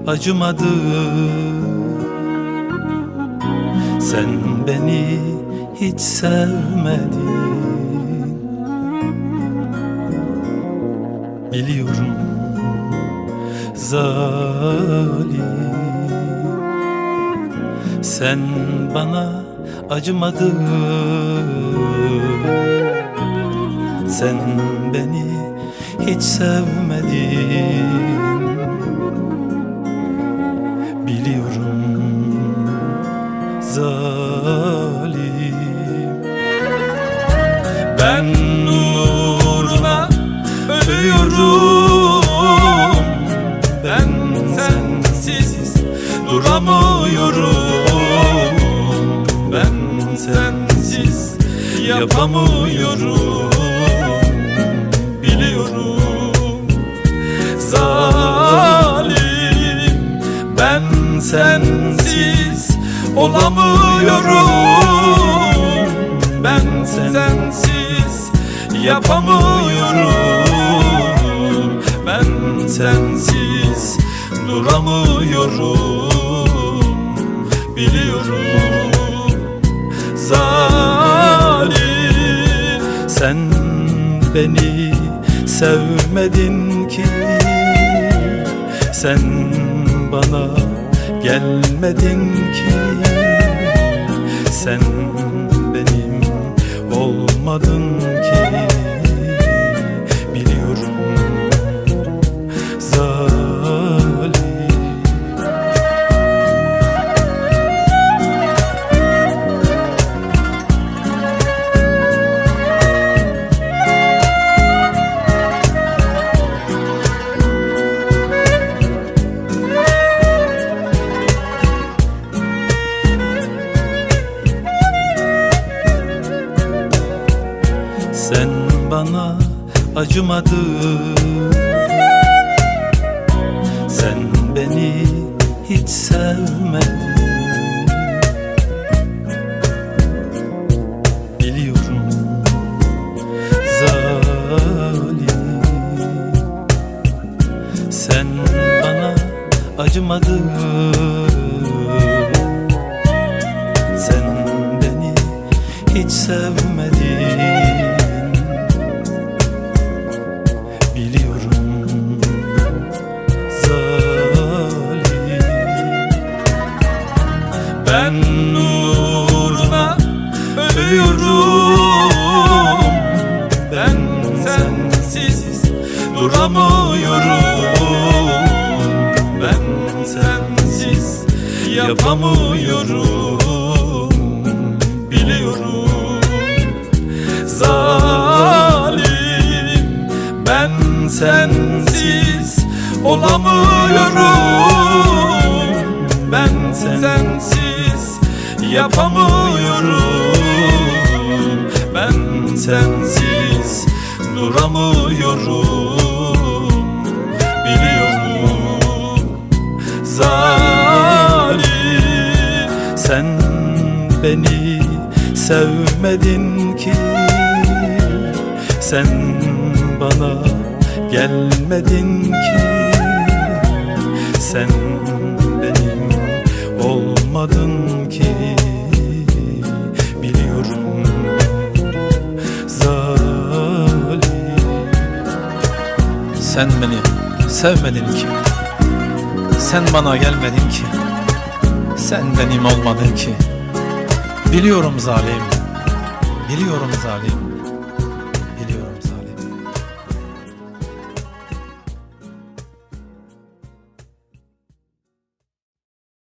acımadı. Sen beni hiç sevmedin. Biliyorum zalim, sen bana acımadın. Sen beni hiç sevmedin. Biliyorum zalim, ben uğruna ölüyorum. Ben sensiz duramıyorum. Ben sensiz yapamıyorum. Biliyorum zalim, ben sensiz olamıyorum. Ben sensiz yapamıyorum. Ben sensiz duramıyorum. Biliyorum zalim, sen beni sevmedin ki. Sen bana gelmedin ki. Sen benim olmadın ki. Biliyorum zalim. Sen bana acımadın. Sen beni hiç sevmedin. Biliyorum zalim, sen bana acımadın. Sen beni hiç sevmedin. Biliyorum zalim, ben uğruna ölüyorum. Ben sensiz duramıyorum. Ben sensiz yapamıyorum. Biliyorum zalim, ben sensiz olamıyorum. Ben sensiz yapamıyorum. Ben sensiz duramıyorum. Biliyorum zalim, sen beni sevmedin ki. Sen bana gelmedin ki. Sen benim olmadın ki. Biliyorum zalim, sen beni sevmedin ki. Sen bana gelmedin ki. Sen benim olmadın ki. Biliyorum zalim, biliyorum zalim.